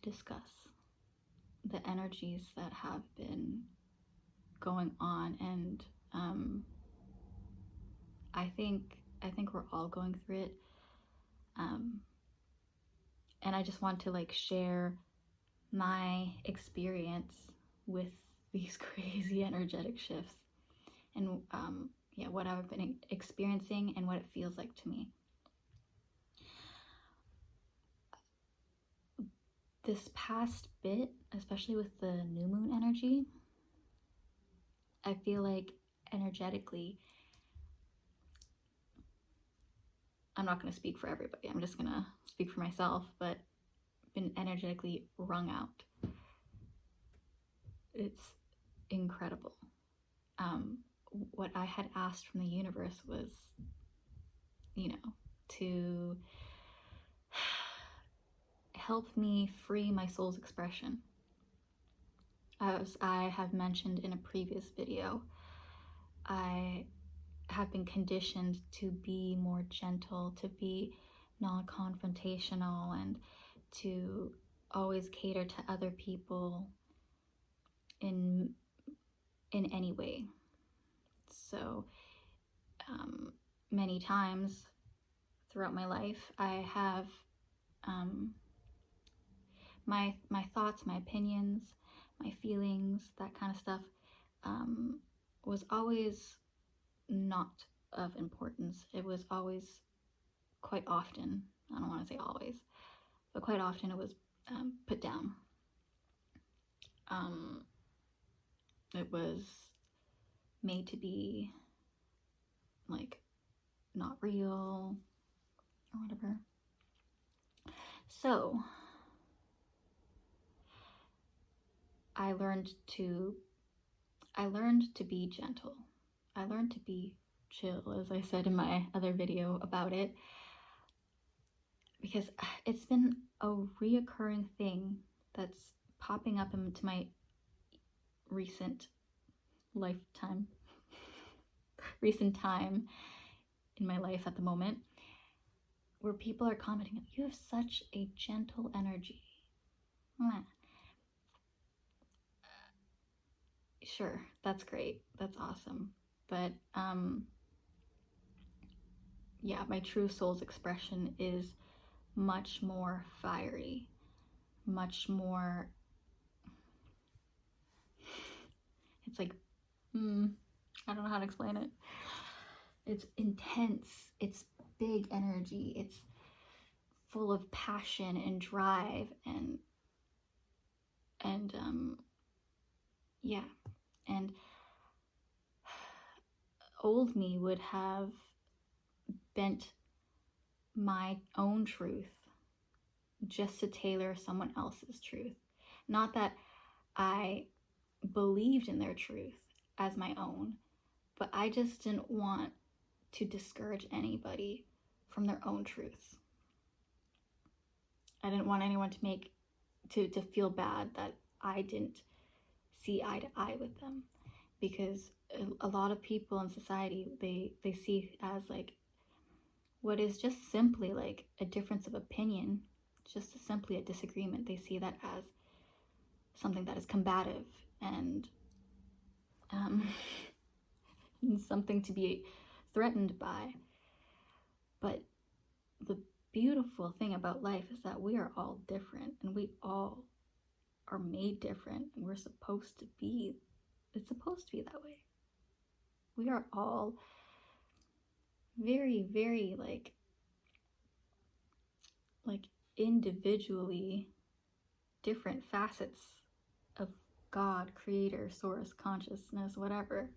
to discuss the energies that have been going on, and I think we're all going through it, um, and I just want to like share my experience with these crazy energetic shifts, and yeah, what I've been experiencing and what it feels like to me. This past bit, especially with the new moon energy, I feel like energetically, I'm not going to speak for everybody, I'm just going to speak for myself, but been energetically wrung out. It's incredible. What I had asked from the universe was, to help me free my soul's expression. As I have mentioned in a previous video, I have been conditioned to be more gentle, to be non-confrontational, and to always cater to other people in any way. So many times throughout my life, I have my thoughts, my opinions, my feelings, that kind of stuff was always not of importance. It was always, quite often, I don't want to say always, but quite often it was put down. It was made to be like not real or whatever. So I learned to be gentle. I learned to be chill, as I said in my other video about it, because it's been a reoccurring thing that's popping up into my recent time in my life at the moment, where people are commenting, you have such a gentle energy. Sure, that's great, that's awesome, but yeah, my true soul's expression is much more fiery, much more, it's like, I don't know how to explain it. It's intense, it's big energy, it's full of passion and drive, and yeah, and old me would have bent my own truth just to tailor someone else's truth. Not that I believed in their truth as my own, but I just didn't want to discourage anybody from their own truths. I didn't want anyone to feel bad that I didn't see eye to eye with them, because a lot of people in society, they see as like what is just simply like a difference of opinion, just simply a disagreement. They see that as something that is combative and something to be threatened by. But the beautiful thing about life is that we are all different, and we all are made different, and it's supposed to be that way. We are all very, very like individually different facets of God, creator, source, consciousness, whatever,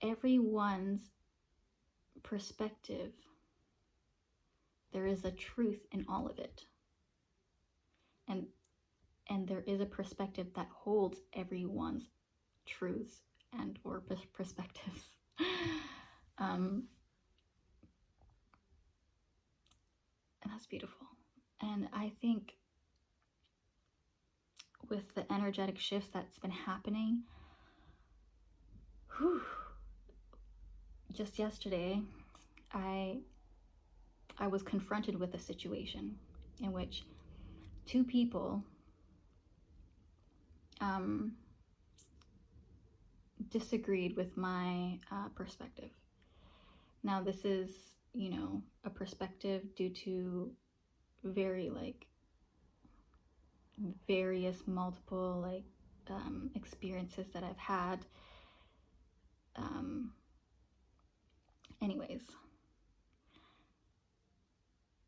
everyone's perspective, there is a truth in all of it, and there is a perspective that holds everyone's truths and or perspectives. And that's beautiful. And I think with the energetic shifts that's been happening, just yesterday, I I was confronted with a situation in which two people disagreed with my perspective. Now, this is, a perspective due to very various multiple experiences that I've had. Anyways,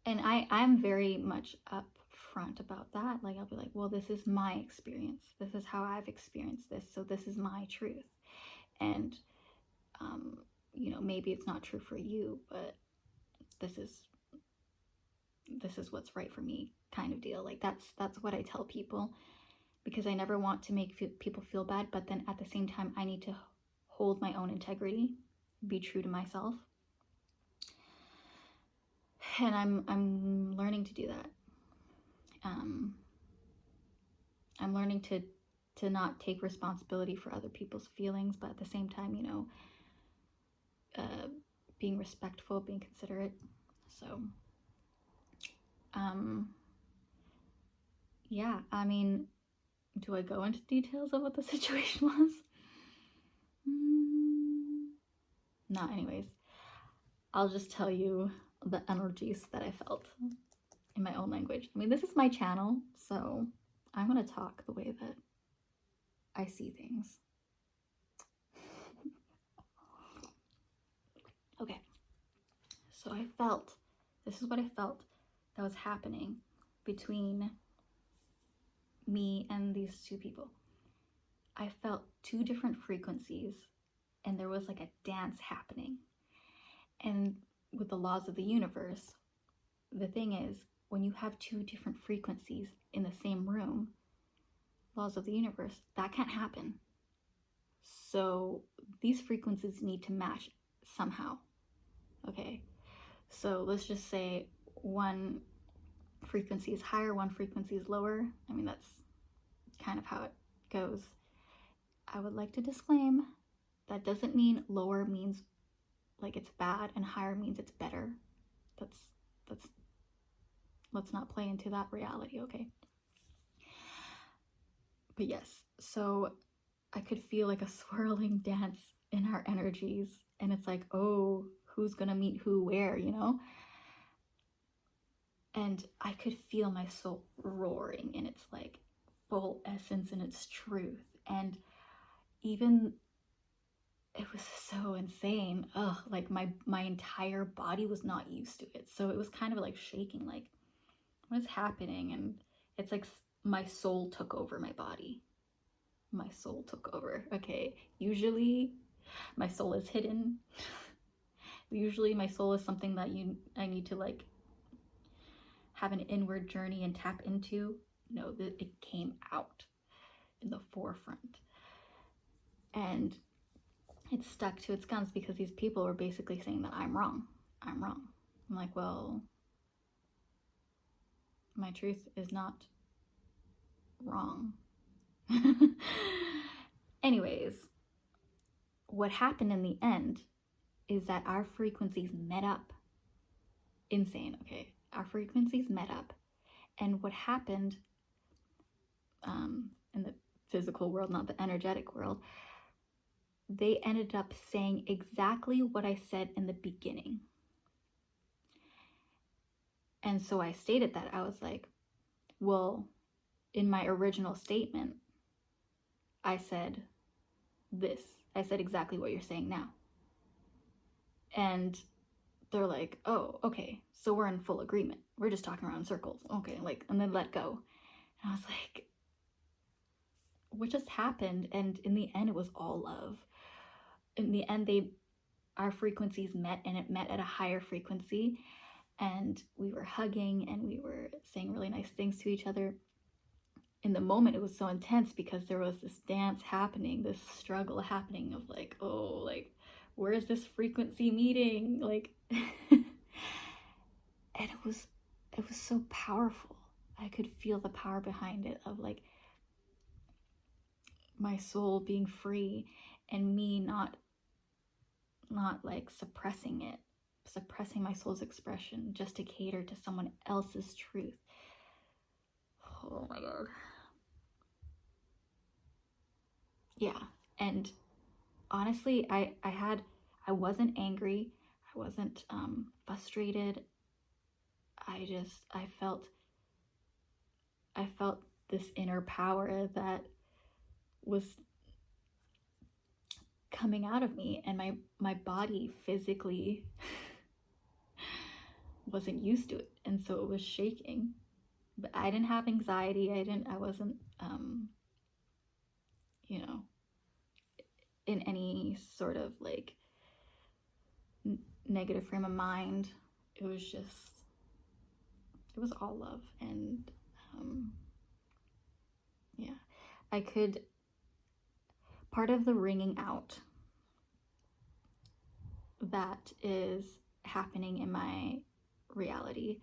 and I'm very much upfront about that. Like, I'll be like, well, this is my experience. This is how I've experienced this. So this is my truth. And, maybe it's not true for you, but this is what's right for me, kind of deal. Like, that's what I tell people, because I never want to make people feel bad. But then at the same time, I need to hold my own integrity, be true to myself. And I'm learning to do that. I'm learning to not take responsibility for other people's feelings, but at the same time, being respectful, being considerate. So, yeah, I mean, do I go into details of what the situation was? No, anyways. I'll just tell you the energies that I felt in my own language. I mean, this is my channel, so I'm gonna talk the way that I see things. Okay, so this is what I felt that was happening between me and these two people. I felt two different frequencies, and there was like a dance happening. And with the laws of the universe, the thing is, when you have two different frequencies in the same room, laws of the universe, that can't happen. So these frequencies need to match somehow. Okay, so let's just say one frequency is higher, one frequency is lower. I mean, that's kind of how it goes. I would like to disclaim that doesn't mean lower means like it's bad and higher means it's better. That's let's not play into that reality, okay? But yes, so I could feel like a swirling dance in our energies, and it's like, oh, who's gonna meet who where, And I could feel my soul roaring in its like full essence and its truth. And even it was so insane. Like my entire body was not used to it. So it was kind of like shaking, like, what is happening? And it's like my soul took over my body. My soul took over. Okay, usually my soul is hidden. Usually my soul is something that I need to like have an inward journey and tap into. No, that it came out in the forefront. And it stuck to its guns because these people were basically saying that I'm wrong. I'm wrong. I'm like, well, my truth is not wrong. Anyways, what happened in the end is that our frequencies met up. Insane, okay? Our frequencies met up. And what happened in the physical world, not the energetic world, they ended up saying exactly what I said in the beginning. And so I stated that. I was like, well, in my original statement, I said this. I said exactly what you're saying now. And they're like, oh, okay, so we're in full agreement. We're just talking around in circles. Okay, like, and then let go. And I was like, what just happened? And in the end, it was all love. In the end, our frequencies met, and it met at a higher frequency. And we were hugging and we were saying really nice things to each other. In the moment, it was so intense because there was this dance happening, this struggle happening of like, oh, like, where is this frequency meeting? Like, and it was so powerful. I could feel the power behind it of like my soul being free and me not like suppressing it. suppressing my soul's expression just to cater to someone else's truth. Oh my God. Yeah. And honestly, I wasn't angry. I wasn't frustrated. I felt this inner power that was coming out of me, and my body physically wasn't used to it, and so it was shaking. But I didn't have anxiety. I wasn't you know, in any sort of like negative frame of mind. It was just, it was all love. And yeah, I could, part of the wringing out that is happening in my reality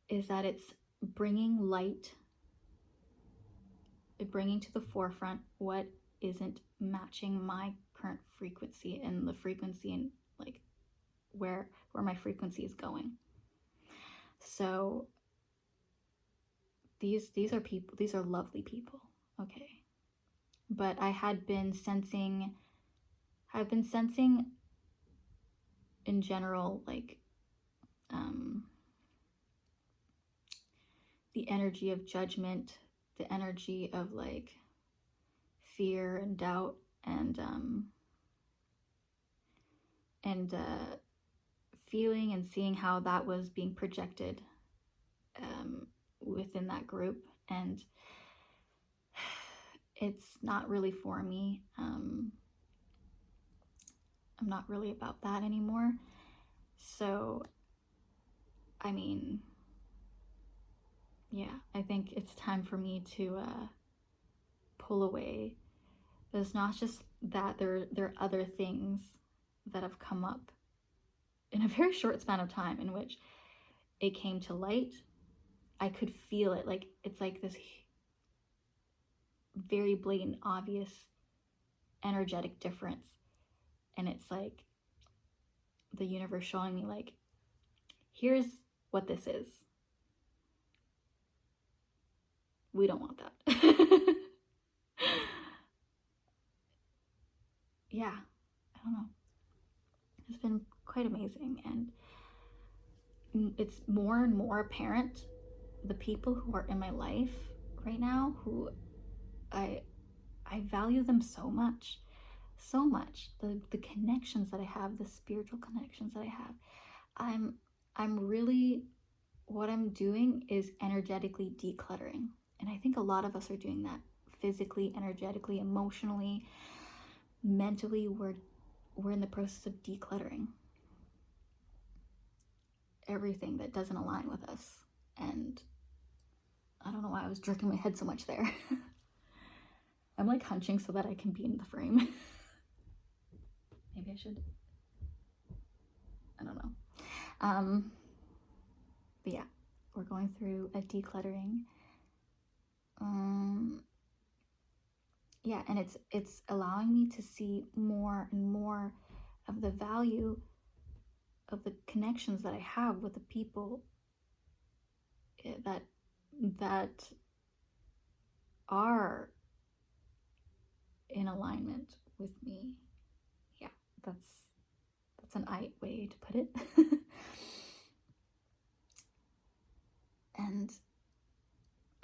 is that it's bringing light, bringing to the forefront what isn't matching my current frequency, and the frequency, and like where my frequency is going. So these are people, these are lovely people, okay? But I've been sensing in general, like the energy of judgment, the energy of like fear and doubt, and feeling and seeing how that was being projected within that group. And it's not really for me. I'm not really about that anymore. So, I mean, yeah, I think it's time for me to pull away. But it's not just that, there are other things that have come up in a very short span of time in which it came to light. I could feel it. Like, it's like this very blatant, obvious, energetic difference. And it's like the universe showing me, like, here's what this is. We don't want that. Yeah, I don't know. It's been quite amazing. And it's more and more apparent, the people who are in my life right now, who I value them so much. The connections that I have, the spiritual connections that I have, I'm really, what I'm doing is energetically decluttering. And I think a lot of us are doing that physically, energetically, emotionally, mentally. We're in the process of decluttering everything that doesn't align with us. And I don't know why I was jerking my head so much there. I'm like hunching so that I can be in the frame. Maybe I should. I don't know. But yeah, we're going through a decluttering. Yeah, and it's allowing me to see more and more of the value of the connections that I have with the people that are in alignment with me. Yeah, that's an way to put it. And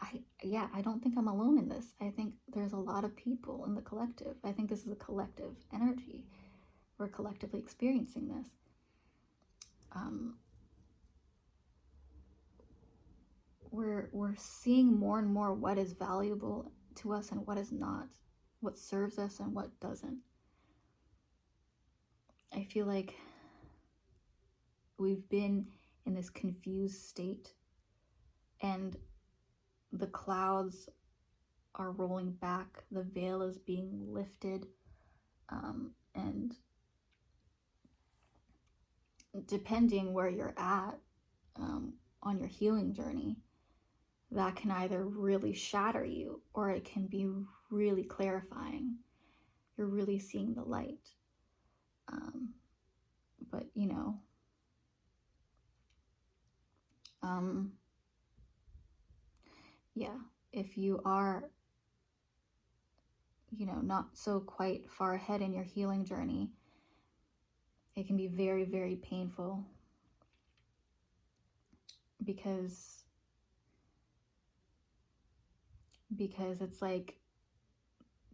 I don't think I'm alone in this. I think there's a lot of people in the collective. I think this is a collective energy. We're collectively experiencing this. We're seeing more and more what is valuable to us and what is not, what serves us and what doesn't. I feel like we've been in this confused state, and the clouds are rolling back, the veil is being lifted, and depending where you're at on your healing journey, that can either really shatter you or it can be really clarifying. You're really seeing the light. But, you know, yeah, if you are, you know, not so quite far ahead in your healing journey, it can be very, very painful because it's like,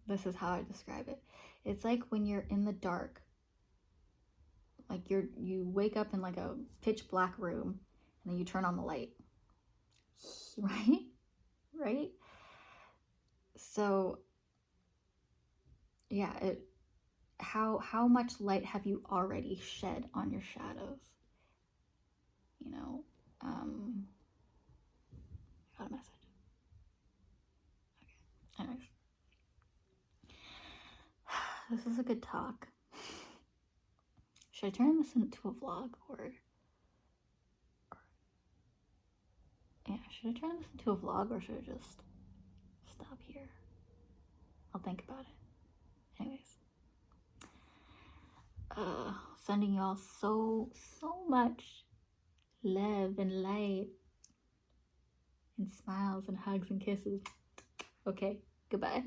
this is how I describe it. It's like when you're in the dark, like you wake up in like a pitch black room and then you turn on the light. Right? Right? So yeah, how much light have you already shed on your shadows? You know, got a message. Okay. Anyways, this is a good talk. Should I turn this into a vlog or yeah, should I turn this into a vlog or should I just stop here? I'll think about it. Anyways, sending y'all so much love and light and smiles and hugs and kisses. Okay, goodbye.